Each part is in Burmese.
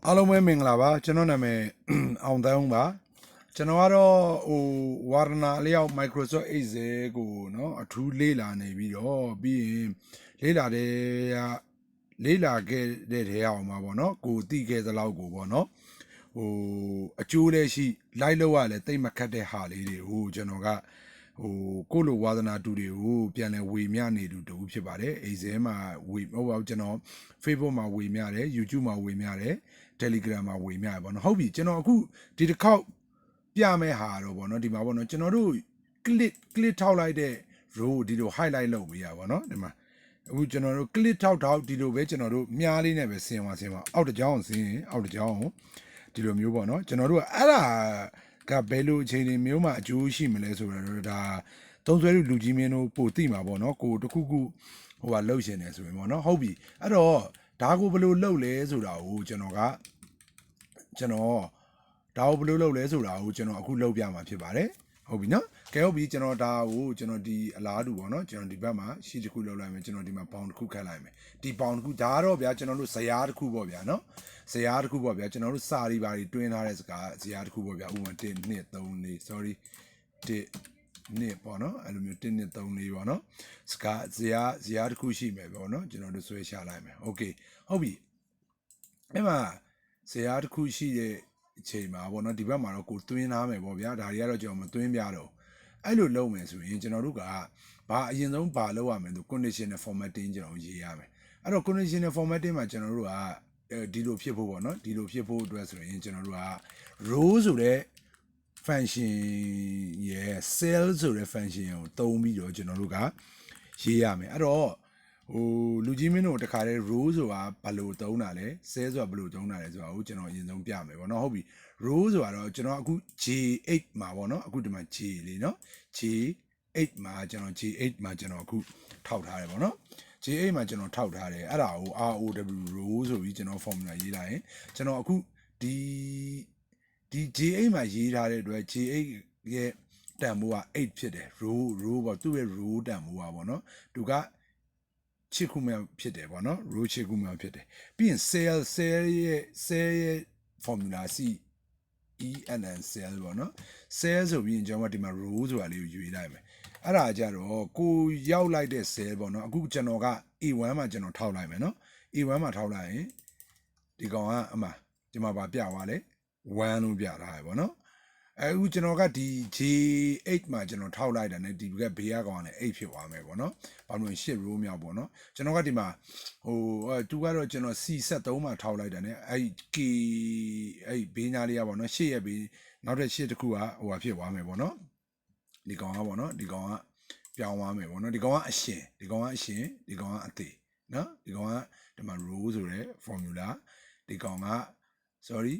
အားလုံးပဲမင်္ဂလာပါကျွန်တော်နာမည်အောင်တန်းပါကျွန်တော်ကတော့ဝါရနာအလျောက် Microsoft Excel ကိုเนาะအထူးလေ့လာနေပြီးတော့ပြီးရင်လေ့လာခဲ့တဲ့ထဲအောင်မှာပေါ့เนาะကိုသိခဲ့သလောက်ကိုပေါ့เนาะအကျိုးလည်းရှိလိုက်လို့ရလဲတိတ်မခတ်တဲ့ဟာလေးတွေကိုကျွန်တော်ကကိုလိုဝါသနာတူတွေကိုပြန်လဲဝေမျှနေတူဖြစ်ပါတယ်အိမ်စဲမှာဝေဟုတ်ပါဘူးကျွန်တော် Facebook မှာဝေမျှတယ် YouTube မှာဝေမျှတယ် Telegram မှာဝေမျှတယ်ပေါ့နော်ဟုတ်ပြီကျွန်တော်အခုဒီတစ်ခေါက်ပြမဲ့ဟာတော့ပေါ့နော်ဒီမှာပေါ့နော်ကျွန်တော်တို့ click ထောက်လိုက်တဲ့ row ဒီလို highlight လုပ်ပေးရပါတော့ဒီမှာအခုကျွန်တော်တို့ click ထောက်ဒီလိုပဲကျွန်တော်တို့မြားလေးနဲ့ပဲဆင်းပါအောက်တစ်ကြောင်းဆင်းအောက်တစ်ကြောင်းဒီလိုမျိုးပေါ့နော်ကျွန်တော်တို့ကအဲ့ဒါကဘယ်လိုအခြေအနေမျိုးမှအကျိုးရှိမလဲဆိုတော့ဒါသုံးဆွဲလူကြီးမင်းတို့ပို့သိမှာပေါ့နော်ကိုတခုခုဟိုကလှုပ်ရှင်နေဆိုရင်ပေါ့နော်ဟုတ်ပြီအဲ့တော့ဒါကိုဘယ်လိုလှုပ်လဲဆိုတာကိုကျွန်တော်ဒါကိုဘယ်လိုလှုပ်လဲဆိုတာကိုကျွန်တော်အခုလှုပ်ပြမှာဖြစ်ပါတယ်ဟုတ်ပြီနော်ကဲဟုတ်ပြီကျွန်တော်ဒါကိုကျွန်တော်ဒီအလားတူပေါ့နော်ကျွန်တော်ဒီဘက်မှာရှီတစ်ခုလှုပ်လိုက်မယ်ကျွန်တော်ဒီမှာပေါင်တစ်ခုခတ်လိုက်မယ်ဒီပေါင်တစ်ခုဒါတော့ဗျာကျွန်တော်တို့ဇရာတစ်ခုပေါ့ဗျာနော်ဇရာတစ်ခုပေါ့ဗျာကျွန်တော်တို့စာရီပါတွေတွင်းထားတဲ့စကားဇရာတစ်ခုပေါ့ဗျာဥပမာ1 2 3 4 sorry 1နှစ်ပေါ့နော်အဲ့လိုမျိုး1နှစ်3လေးပေါ့နော်စကားဇရာတစ်ခုရှိမယ်ပေါ့နော်ကျွန်တော်တို့ဆွဲရှာလိုက်မယ်โอเคဟုတ်ပြီအဲ့မှာဇရာတစ်ခုရှိတဲ့အချိန်မှာပေါ့နော်ဒီဘက်မှာတော့ကိုသွင်းထားမယ်ပေါ့ဗျာဒါတွေကတော့ကျွန်တော်မသွင်းပြတော့အဲ့လိုလုပ်မယ်ဆိုရင်ကျွန်တော်တို့ကဘာအရင်ဆုံးဘာလုပ်ရမလဲဆို conditional formatting ကျွန်တော်ရေးရမယ်အဲ့တော့ conditional formatting မှာကျွန်တော်တို့ကဒီလိုဖြစ်ဖို့ပေါ့နော်ဒီလိုဖြစ်ဖို့အတွက်ဆိုရင်ကျွန်တော်တို့က row ဆိုတဲ့ function ရဲ့ cell ဆိုတဲ့ function ကိုသုံးပြီးတော့ကျွန်တော်တို့ကရေးရမယ်အဲ့တော့လူကြီးမင်းတို့တခါတည်း row ဆိုတာဘယ်လိုသုံးတာလဲ cell ဆိုတာဘယ်လိုသုံးတာလဲဆိုတာကိုကျွန်တော်အရင်ဆုံးပြမယ်ပေါ့နော်ဟုတ်ပြီ row ဆိုတာတော့ကျွန်တော်အခု J8 မှာပေါ့နော်အခုဒီမှာ J လေးနော် J8 မှာကျွန်တော် J8 မှာကျွန်တော်အခုထောက်ထားတယ်ပေါ့နော် J8 မှာကျွန်တော်ထောက်ထားတယ်အဲ့ဒါကို ROW row ဆိုပြီးကျွန်တော် formula ရေးလိုက်ရင်ကျွန်တော်အခုဒီ J8 မှာရေးထားတဲ့အတွက် J8 ရဲ့တန်ဖိုးက8ဖြစ်တယ် row ပေါ့သူ့ရဲ့ row တန်ဖိုးပါပေါ့နော်သူကချစ်ခုမြောက်ဖြစ်တယ်ပေါ့နော် row ချစ်ခုမြောက်ဖြစ်တယ်ပြီးရင် cell ရဲ့ formula C ENN cell ပေါ့နော် cell ဆိုပြီးရင်ကျွန်တော်ကဒီမှာ row ဆိုတာလေးကိုယူလိုက်မယ်အဲ့ဒါကြတော့ကိုရောက်လိုက်တဲ့ cell ပေါ့နော်အခုကျွန်တော်က A1 မှာကျွန်တော်ထောက်လိုက်မယ်နော် A1 မှာထောက်လိုက်ရင်ဒီကောင်ကအမှဒီမှာပါပြသွားလေ1လို့ပြထားရပေါ့နော်အခုကျွန်တော်ကဒီ J8 မှာကျွန်တော်ထောက်လိုက်တာ ਨੇ ဒီကဘေးကကောင်နဲ့8ဖြစ်သွားမယ်ပေါ့နော်ဘာလို့8 row မြောက်ပေါ့နော်ကျွန်တော်ကဒီမှာသူကတော့ကျွန်တော် C73 မှာထောက်လိုက်တာ ਨੇ အဲ့ K အဲ့ဘေးညာလေးကပေါ့နော်8ရဲ့ဘေးနောက်တဲ့8တခုကဟိုဖြစ်သွားမယ်ပေါ့နော်ဒီကောင်ကပေါ့နော်ဒီကောင်ကပြောင်းသွားမယ်ပေါ့နော်ဒီကောင်ကအရှင်ဒီကောင်ကအသေးနော်ဒီကောင်ကဒီမှာ row ဆိုတဲ့ formula ဒီကောင်ကsorry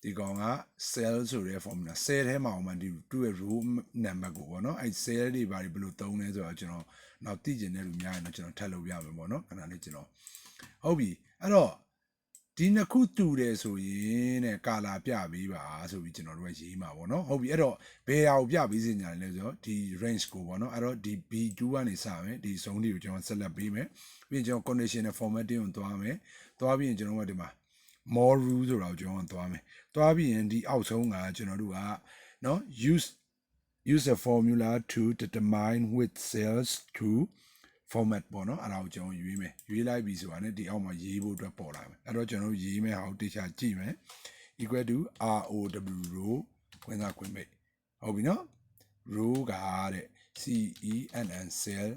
ဒီကောင်က cell ဆိုတဲ့ formula cell ထဲမှာမှဒီသူ့ရဲ့ row number ကိုပေါ့နော်အဲ့ cell တွေဘာတွေဘယ်လိုသုံးလဲဆိုတော့ကျွန်တော်နောက်သိကျင်တဲ့လူများရင်တော့ကျွန်တော်ထပ်လုပ်ပြမယ်ပေါ့နော်ခဏလေးကျွန်တော်ဟုတ်ပြီအဲ့တော့ဒီနှစ်ခုတူတယ်ဆိုရင်တဲ့ကာလာပြပေးပါဆိုပြီးကျွန်တော်တို့ကရေးမှာပေါ့နော်ဟုတ်ပြီအဲ့တော့ဘယ်ဟာကိုပြပေးစင်ညာလဲဆိုတော့ဒီ range ကိုပေါ့နော်အဲ့တော့ဒီ B2 ကနေစမယ်ဒီ zone တွေကိုကျွန်တော်ဆက်လက်ပေးမယ်ပြီးရင်ကျွန်တော် conditional formatting ကိုသွားမယ်သွားပြီးရင်ကျွန်တော်ကဒီမှာ more rule ဆိုတာကိုကျွန်တော်သွားမယ်သွားပြီးရင်ဒီအောက်ဆုံးကကျွန်တော်တို့ကနော် use a formula to determine which cells to format ပေါ့နော်အဲ့ဒါကိုကျွန်တော်ရွေးမယ်ရွေးလိုက်ပြီဆိုတာ ਨੇ ဒီအောက်မှာရေးဖို့အတွက်ပေါ်လာမယ်အဲ့တော့ကျွန်တော်တို့ရေးမယ်ဟာကိုတေချာကြည့်မယ် equal to row row ခွင့်စားခွင့်မိတ်ဟုတ်ပြီနော် row ကတဲ့ CENN cell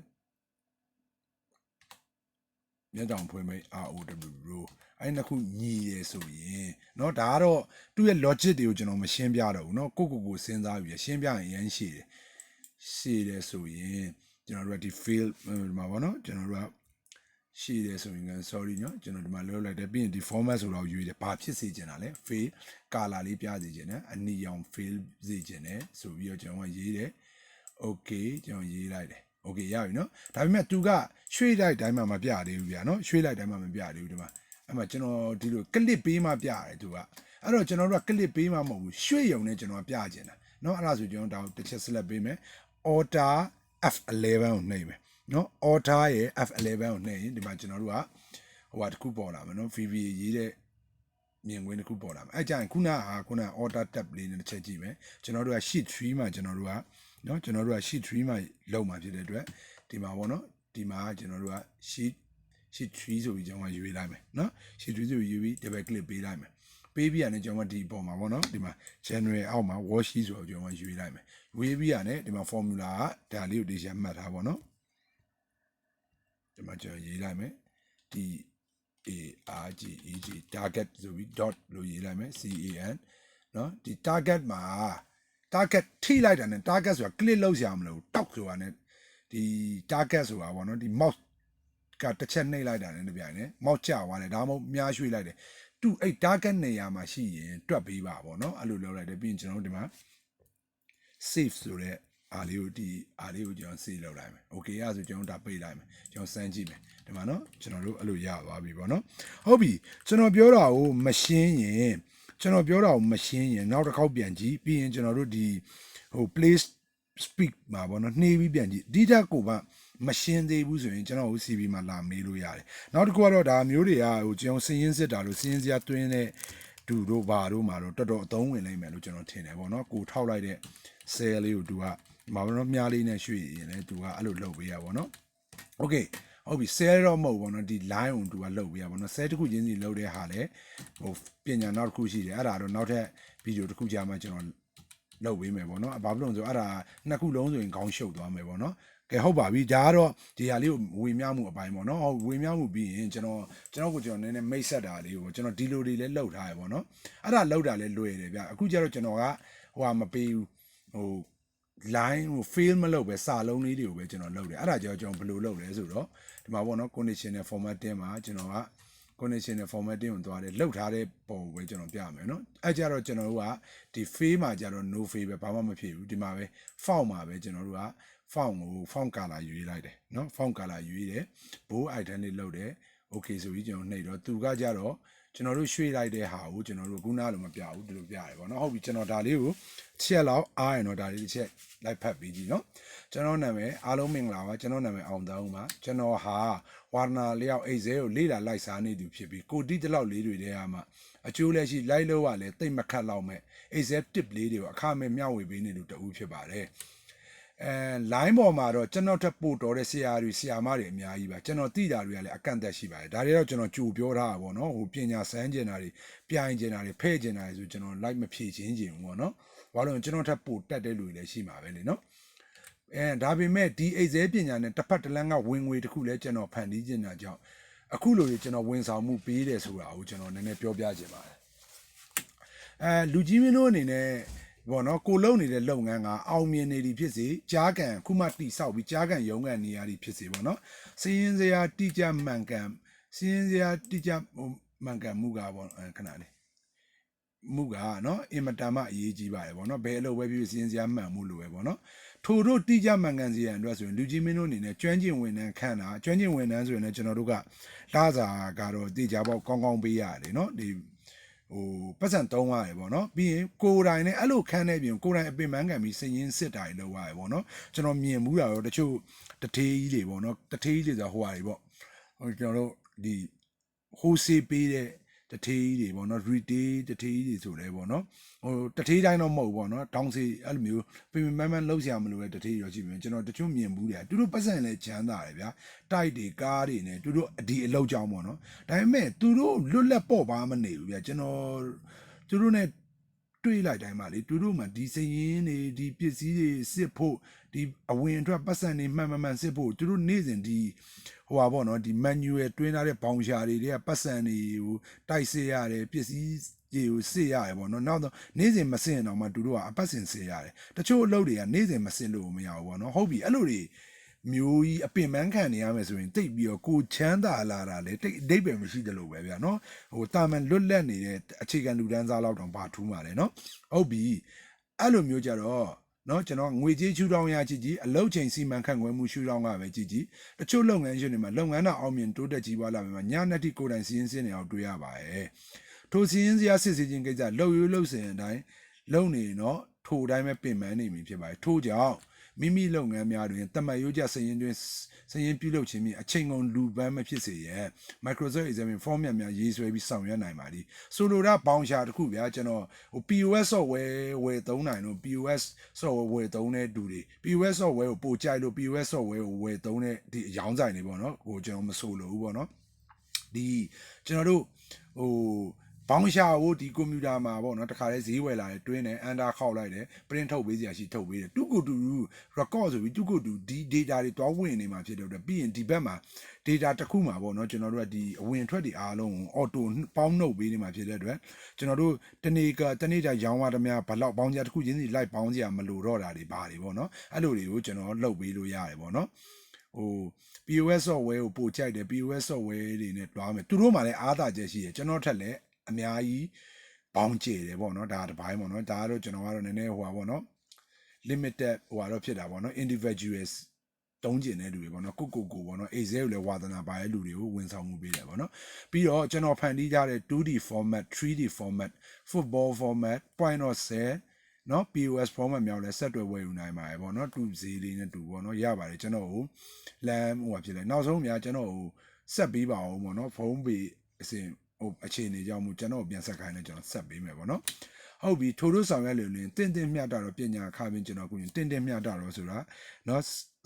မျက်တောင်ဖွင့်မိတ် ROW row အဲ့နှစ်ခုညီရယ်ဆိုရင်เนาะဒါကတော့သူ့ရဲ့ logic တွေကိုကျွန်တော်မရှင်းပြတော့ဘူးเนาะကိုစဉ်းစားပြီးရှင်းပြရင်ရမ်းရှည်တယ်ဆိုရင်ကျွန်တော်တို့ကဒီ fail မှာပေါ့เนาะကျွန်တော်တို့ကရှည်တယ်ဆိုရင် sorry เนาะကျွန်တော်ဒီမှာလောက်လိုက်တယ်ပြီးရင်ဒီ format ဆိုတော့ရွေးတယ်ဘာဖြစ်စေချင်တာလဲ fail color လေးပြစေချင်တယ်အနီရောင် fail စေချင်တယ်ဆိုပြီးတော့ကျွန်တော်ကရေးတယ် okay ကျွန်တော်ရေးလိုက်တယ်โอเคရပြီเนาะဒါပေမဲ့သူကရွှေ့လိုက်တိုင်းမှာမပြသေးဘူးဗျာเนาะရွှေ့လိုက်တိုင်းမှာမပြသေးဘူးဒီမှာအဲ့မှာကျွန်တော်ဒီလို clip ပေးမှပြရတယ်သူကအဲ့တော့ကျွန်တော်တို့က clip ပေးမှမဟုတ်ဘူးရွှေ့ရုံနဲ့ကျွန်တော်ပြချင်တာเนาะအဲ့ဒါဆိုကျွန်တော်ဒါတစ်ချက် select ပေးမယ် order F11 ကိုနှိပ်မယ်เนาะ order ရဲ့ F11 ကိုနှိပ်ရင်ဒီမှာကျွန်တော်တို့ကဟိုဟာတစ်ခုပေါ်လာမယ်เนาะ VB ရေးတဲ့ မြင်ကွင်းတစ်ခုပေါ်လာမယ်အဲ့ကြရင်ခုနက order tab လေးနဲ့တစ်ချက်ကြည့်မယ်ကျွန်တော်တို့က sheet 3မှာကျွန်တော်တို့ကနော်ကျွန်တော်တို့က sheet 3မှာလောက်မှာဖြစ်တဲ့အတွက်ဒီမှာပေါ့နော်ဒီမှာကျွန်တော်တို့က sheet 3ဆိုပြီးကျွန်တော်ရွေးလိုက်မယ်နော် sheet 3ဆိုပြီးရွေးပြီး double click ပေးလိုက်မယ်ပေးပြီးရတယ်ကျွန်တော်ဒီပုံမှာပေါ့နော်ဒီမှာ general အောက်မှာ worksheet ဆိုတော့ကျွန်တော်ရွေးလိုက်မယ်ရွေးပြီးရတယ်ဒီမှာ formula ကဒါလေးကိုတေချာမှတ်ထားပေါ့နော်ဒီမှာကျွန်တော်ရေးလိုက်မယ်ဒီ target ဆိုပြီး dot လို့ရေးလိုက်မယ် can เนาะဒီ target မှာ target ထိလိုက်တာနဲ့ target ဆိုတာ click လုပ်ရမလို့တောက်ဆိုတာနဲ့ဒီ target ဆိုတာပေါ့နော်ဒီ mouse ကတစ်ချက်နှိပ်လိုက်တာနဲ့တပြိုင်နက် mouse ကျသွားတယ်ဒါမှမဟုတ်မြားရွှေ့လိုက်တယ်သူအဲ့ target နေရာမှာရှိရင်တွက်ပေးပါပေါ့နော်အဲ့လိုလုပ်လိုက်တယ်ပြီးရင်ကျွန်တော်တို့ဒီမှာ save ဆိုတဲ့အားလေးကိုကျွန်တော် save လုပ်လိုက်မယ် okay အဲ့ဒါဆိုကျွန်တော်ဒါပိတ်လိုက်မယ်ကျွန်တော်စမ်းကြည့်မယ်ဒီမှာနော်ကျွန်တော်တို့အဲ့လိုရသွားပြီပေါ့နော်ဟုတ်ပြီကျွန်တော်ပြောတာကိုမရှင်းရင်နောက်တစ်ခေါက်ပြန်ကြည့်ပြီးရင်ကျွန်တော်တို့ဒီဟို play speak မှာပေါ့နော်နှေးပြီးပြန်ကြည့်ဒီတက်ကိုမှမရှင်းသေးဘူးဆိုရင်ကျွန်တော်တို့ CV မှာလာမေးလို့ရတယ်နောက်တစ်ခုကတော့ဒါမျိုးတွေကဟိုကျွန်တော်စင်းရင်းစစ်တာလို့စင်းရင်းစရာတွင်းတဲ့ဒူတို့ဘာတို့မှာတော့တော်တော်အသုံးဝင်နိုင်မယ်လို့ကျွန်တော်ထင်တယ်ပေါ့နော်ကိုထောက်လိုက်တဲ့ cell လေးကိုသူကမာဘနော်မြားလေးနဲ့ရွှေ့ရင်လည်းသူကအဲ့လိုလုပ်ပေးရပါတော့ okay ဟုတ်ပြီ cell တော့မဟုတ်ဘူးနော်ဒီ line ကိုသူကလုပ်ပေးရပါတော့ cell တစ်ခုချင်းစီလုပ်တဲ့ဟာလည်းဟိုပညာနောက်တစ်ခုရှိတယ်အဲ့ဒါတော့နောက်ထပ်ဗီဒီယိုတစ်ခုကြာမှကျွန်တော်လုပ်ပေးမယ်ပေါ့နော်ဘာဖြစ်လို့လဲဆိုအဲ့ဒါနှစ်ခုလုံးဆိုရင်ခေါင်းရှုပ်သွားမယ်ပေါ့နော်ကဲဟုတ်ပါပြီဒါကတော့ဒီဟာလေးကိုဝေမျှမှုအပိုင်းပေါ့နော်ဟုတ်ဝေမျှမှုပြီးရင်ကျွန်တော်နည်းနည်းမိတ်ဆက်တာလေးကိုကျွန်တော်ဒီလိုတွေလည်းလုပ်ထားရပေါ့နော်အဲ့ဒါလုပ်တာလည်းလွယ်တယ်ဗျအခုကျတော့ကျွန်တော်ကဟိုဟာမပေးဘူးဟို line ဟို fail မလုပ်ပဲစာလုံးလေးတွေကိုပဲကျွန်တော်လုပ်တယ်အဲ့ဒါကြောင့်ကျွန်တော်ဘယ်လိုလုပ်လဲဆိုတော့ဒီမှာပေါ့နော် conditional formatting မှာကျွန်တော်က conditional formatting ကိုသွားတယ်လောက်ထားတဲ့ပုံကိုပဲကျွန်တော်ပြမယ်နော်အဲ့ကြတော့ကျွန်တော်တို့ကဒီ fail မှာကြတော့ no fail ပဲဘာမှမဖြစ်ဘူးဒီမှာပဲ font မှာပဲကျွန်တော်တို့က font color ရွေးလိုက်တယ်နော် font color ရွေးတယ် bold item လေးလုပ်တယ် okay ဆိုပြီးကျွန်တော်နှိပ်တော့သူကကြတော့ကျွန်တော်တို့ရွှေ့လိုက်တဲ့ဟာကိုကျွန်တော်တို့ခုနကလိုမပြဘူးဒီလိုပြရတယ်ပေါ့နော်ဟုတ်ပြီကျွန်တော်ဒါလေးကိုချက်လောက်အားရင်တော့ဒါလေးတစ်ချက်လိုက်ဖတ်ပြီးကြည့်နော်ကျွန်တော်နာမည်အားလုံးမင်္ဂလာပါကျွန်တော်နာမည်အောင်တောင်းပါကျွန်တော်ဟာဝါရနာလျောက်အိတ်ဇဲကိုလေးလာလိုက်စားနေသူဖြစ်ပြီးကိုတိတလောက်လေးတွေထဲမှာအကျိုးလက်ရှိလိုက်လို့ရလဲတိတ်မခတ်လောက်မဲ့အိတ်ဇဲ tip လေးတွေကိုအခမဲ့မျှဝေပေးနေလို့တူဖြစ်ပါတယ်line ပေါ်မှာတော့ကျွန်တော်ထပ်ပို့တော်တဲ့ဆရာမတွေအများကြီးပါကျွန်တော်သိတာတွေကလည်းအကန့်အသတ်ရှိပါတယ်ဒါတွေတော့ကျွန်တော်ကြိုပြောထားတာပေါ့နော်ဟိုပညာစမ်းကျင်တာတွေပြိုင်ကျင်တာတွေဖဲ့ကျင်တာတွေဆိုကျွန်တော် like မဖြည့်ချင်းဘူးပေါ့နော်ဘာလို့ကျွန်တော်ထပ်ပို့တက်တဲ့လူတွေလည်းရှိမှာပဲလေနော်ဒါပေမဲ့ဒီအိတ်ဇဲပညာနဲ့တစ်ဖက်တစ်လမ်းကဝင်ငွေတစ်ခုလည်းကျွန်တော်ဖန်တီးကျင်တာကြောင့်အခုလိုကျွန်တော်ဝန်ဆောင်မှုပေးတယ်ဆိုတာကိုကျွန်တော်နည်းနည်းပြောပြချင်ပါတယ်လူကြီးမင်းတို့အနေနဲ့ဘောနော်ကိုလုံနေတဲ့လုပ်ငန်းကအောင်မြင်နေသည်ဖြစ်စေကြားကန်ခုမှတိဆောက်ပြီးကြားကန်ရုံးကန်နေရသည်ဖြစ်စေပေါ့နော်စီးရင်စရာတိကျမှန်ကန်မှုကပေါ့ခဏလေးမှုကနော်အင်မတန်မှအရေးကြီးပါတယ်ပေါ့နော်ဘယ်အလုပ်ပဲဖြစ်စီးရင်စရာမှန်မှုလိုပဲပေါ့နော်ထို့တို့တိကျမှန်ကန်စရာအတွက်ဆိုရင်လူကြီးမင်းတို့အနေနဲ့ကျွမ်းကျင်ဝန်ထမ်းခန့်တာကျွမ်းကျင်ဝန်ထမ်းဆိုရင်လည်းကျွန်တော်တို့ကလာစာကတော့တိကျပေါ့ကောင်းကောင်းပေးရတယ်နော်ဒီဟိုပတ်စံ3ရတယ်ပေါ့နော်ပြီးရင်ကိုယ်တိုင်နဲ့အဲ့လိုခန်းနေပြင်ကိုယ်တိုင်အပင်ပန်းခံပြီးစည်ရင်းစစ်တာတွေလုပ်ရတယ်ပေါ့နော်ကျွန်တော်မြင်မှုတာရောတချို့တထေးကြီးတွေပေါ့နော်တထေးကြီးတွေဆိုဟိုဟာတွေပေါ့ဟိုကျွန်တော်တို့ဒီဟိုစေးပေးတဲ့တထေးကြီးတွေပေါ့နော် retail တထေးကြီးတွေဆိုလဲပေါ့နော်ဟိုတထေးတိုင်းတော့မဟုတ်ပေါ့နော်တောင်းစီအဲ့လိုမျိုးပင်ပန်းပန်းလှုပ်ရှားမလို့ပဲတထေးရောရှိပြီကျွန်တော်တချို့မြင်ဘူးတယ်သူတို့ပတ်စံလဲချမ်းသာတယ်ဗျာတိုက်တွေကားတွေနဲ့သူတို့ဒီအလောက်ကြောင်းပေါ့နော်ဒါပေမဲ့သူတို့လွတ်လပ်ပေါ့ပါမနေဘူးဗျာကျွန်တော်သူတို့ ਨੇ တွေးလိုက်တိုင်းမှာလေသူတို့မှဒီစရင်တွေဒီပစ္စည်းတွေစစ်ဖို့ဒီအဝင်အတွက်ပတ်စံတွေမှန်စစ်ဖို့သူတို့နေ့စဉ်ဒီဟိုပါပေါ့နော်ဒီ manual တွင်းထားတဲ့ဘောင်ရှာတွေကပတ်စံတွေကိုတိုက်စစ်ရတယ်ပစ္စည်းတွေကိုစစ်ရတယ်ပေါ့နော်နောက်တော့နေ့စဉ်မစစ်ရင်တော့မှသူတို့ကအပတ်စဉ်စစ်ရတယ်တချို့အလုပ်တွေကနေ့စဉ်မစစ်လို့မရဘူးပေါ့နော်ဟုတ်ပြီအဲ့လိုတွေမျိုးကြီးအပင်ပန်းခံနေရမယ်ဆိုရင်တိတ်ပြီးတော့ကိုချမ်းသာလာတာလေတိတ်အဓိပ္ပာယ်မရှိတယ်လို့ပဲဗျာနော်ဟိုတာမန်လွတ်လပ်နေတဲ့အခြေခံလူတန်းစားလောက်တောင်ဘာထူးမှာလဲနော်ဟုတ်ပြီအဲ့လိုမျိုးကြတော့နော်ကျွန်တော်ငွေကြေးချူတောင်းရကြည့်အလုပ်ချိန်စီမံခန့်ခွဲမှုချူတောင်းကပဲကြည့်တချို့လုပ်ငန်းရှင်တွေမှာလုပ်ငန်းတော့အောင်မြင်တိုးတက်ကြီးပွားလာပြီမှာညနေတိကိုယ်တိုင်စီးရင်စင်းနေအောင်တွေးရပါရဲ့ထိုစီးရင်စရာစစ်စီချင်းကိစ္စလှုပ်ရိုးလှုပ်စင်အတိုင်းလုံနေနော်ထိုအတိုင်းပဲပင်ပန်းနေပြီဖြစ်ပါတယ်ထို့ကြောင့် မိမိလုပ်ငန်းများတွင်တမတ်ရိုးကျစရင်တွင်စရင်ပြုလုပ်ခြင်းဖြင့်အချိန်ကုန်လူပန်းမဖြစ်စေရန် Microsoft Excel format များရေးဆွဲပြီးဆောင်ရွက်နိုင်ပါသည်ဆိုလိုတာပေါင်ရှာတစ်ခုဗျာကျွန်တော်ဟို POS software ဝယ်သုံးနိုင်လို့ POS software ဝယ်သုံးတဲ့သူတွေ POS software ကိုပို့ကြိုက်လို့ POS software ကိုဝယ်သုံးတဲ့ဒီအယောင်းဆိုင်တွေပေါ့နော်ဟိုကျွန်တော်မဆိုလို့ဘူးပေါ့နော်ဒီကျွန်တော်တို့ဟိုဘောင်းရှာကိုဒီကွန်ပျူတာမှာပေါ့နော်တခါလဲဈေးဝယ်လာတယ်တွင်းတယ်အန်တာခောက်လိုက်တယ် print ထုတ်ပေးစရာရှိထုတ်ပေးတယ်တူကိုတူ record ဆိုပြီးတူကိုတူဒီ data တွေတွားဝင်နေမှာဖြစ်တဲ့အတွက်ပြီးရင်ဒီဘက်မှာ data တစ်ခုမှာပေါ့နော်ကျွန်တော်တို့ကဒီအဝင်ထွက်တွေအားလုံးကို auto ပေါင်းနှုတ်ပေးနေမှာဖြစ်တဲ့အတွက်ကျွန်တော်တို့တနေ့တိုင်းရောင်းရသမျှဘလောက်ပေါင်းကြတစ်ခုချင်းစီလိုက်ပေါင်းစရာမလိုတော့တာတွေပါတယ်ပေါ့နော်အဲ့လိုတွေကိုကျွန်တော်လှုပ်ပေးလို့ရတယ်ပေါ့နော်ဟို POS software ကိုပို့ကြိုက်တယ် POS software တွေနဲ့တွားမယ်သူတို့မှလည်းအားသာချက်ရှိတယ်ကျွန်တော်ထက်လည်းအများကြီးပေါင်းကျတယ်ပေါ့နော်ဒါတပိုင်းပေါ့နော်ဒါကတော့ကျွန်တော်ကတော့နည်းနည်းဟိုပါပေါ့နော် limited ဟိုကတော့ဖြစ်တာပေါ့နော် individuals တုံးကျင်တဲ့လူတွေပေါ့နော်ကိုပေါ့နော် Excel ကိုလည်းဝါသနာပါတဲ့လူတွေကိုဝန်ဆောင်မှုပေးတယ်ပေါ့နော်ပြီးတော့ကျွန်တော်ဖန်တီးထားတဲ့ 2D format 3D format football format point of sale နော် POS format မြောက်လဲဆက်တွဲဝယ်ယူနိုင်ပါတယ်ပေါ့နော်တူဈေးလေးနဲ့တူပေါ့နော်ရပါတယ်ကျွန်တော်ကိုလမ်းဟိုဖြစ်လဲနောက်ဆုံးများကျွန်တော်ကိုဆက်ပေးပါအောင်ပေါ့နော်ဖုန်းပေအစဉ်ဟိုအခြေအနေကြောင့်မို့ကျွန်တော်ပြန်ဆက်ခိုင်းလဲကျွန်တော်ဆက်ပေးမယ်ပေါ့နော်ဟုတ်ပြီထို့တို့ဆောင်ရွက်လို့လင်းတင်းမျှတာတော့ပညာခါပင်းကျွန်တော်ကိုတင်းမျှတာတော့ဆိုတာเนาะ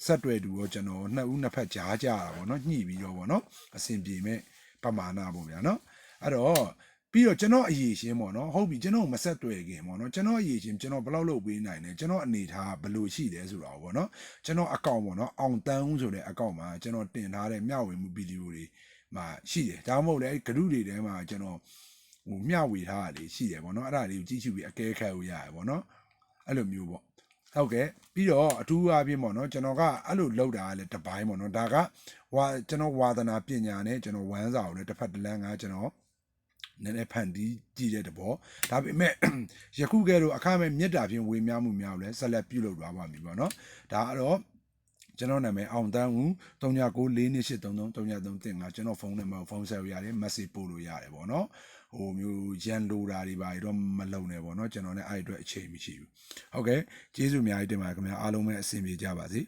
ဆက်တွဲတူရောကျွန်တော်နှစ်ဦးနှစ်ဖက်ကြားကြတာပေါ့เนาะညှိပြီးတော့ပေါ့เนาะအဆင်ပြေမဲ့ပမာဏပေါ့ဗျာเนาะအဲ့တော့ပြီးတော့ကျွန်တော်အရေးရှင်းပေါ့เนาะဟုတ်ပြီကျွန်တော်မဆက်တွေ့ခင်ပေါ့เนาะကျွန်တော်အရေးရှင်းကျွန်တော်ဘယ်လောက်လုပ်ပေးနိုင်လဲကျွန်တော်အနေထားဘယ်လိုရှိလဲဆိုတာပေါ့เนาะကျွန်တော်အကောင့်ပေါ့เนาะအောင်တန်းဦးဆိုတဲ့အကောင့်မှာကျွန်တော်တင်ထားတဲ့မျှဝေမှုဗီဒီယိုတွေမှာရှိတယ်ဒါမှမဟုတ်လေဂရုတွေထဲမှာကျွန်တော်ဟိုမျှဝေထားတာတွေရှိတယ်ပေါ့နော်အဲ့ဒါတွေကိုကြည့်ရှုပြီးအကဲခတ်လို့ရတယ်ပေါ့နော်အဲ့လိုမျိုးပေါ့ဟုတ်ကဲ့ပြီးတော့အထူးအားဖြင့်ပေါ့နော်ကျွန်တော်ကအဲ့လိုလောက်တာလည်းတပိုင်းပေါ့နော်ဒါကကျွန်တော်ဝါသနာပညာနဲ့ကျွန်တော်ဝမ်းစာကိုလည်းတစ်ဖက်တစ်လမ်းကကျွန်တော်နည်းနည်းဖန်တီးကြည့်တဲ့တဘောဒါပေမဲ့ယခုကဲတော့အခမဲ့မြတ်တာဖြင့်ဝေမျှမှုများကိုလည်းဆက်လက်ပြုလုပ်သွားပါမည်ပေါ့နော်ဒါကတော့ကျွန်တော်နာမည်အောင်တန်းဦး399428333335ကျွန်တော်ဖုန်းနံပါတ်ဖုန်းဆက်လို့ရတယ် message ပို့လို့ရတယ်ပေါ့နော်ဟိုမျိုးရန်လိုတာတွေပါတော့မလုံနဲ့ပေါ့နော်ကျွန်တော်လည်းအဲ့အတွက်အချိန်မရှိဘူးဟုတ်ကဲ့ကျေးဇူးအများကြီးတင်ပါတယ်ခင်ဗျာအားလုံးပဲအဆင်ပြေကြပါစေ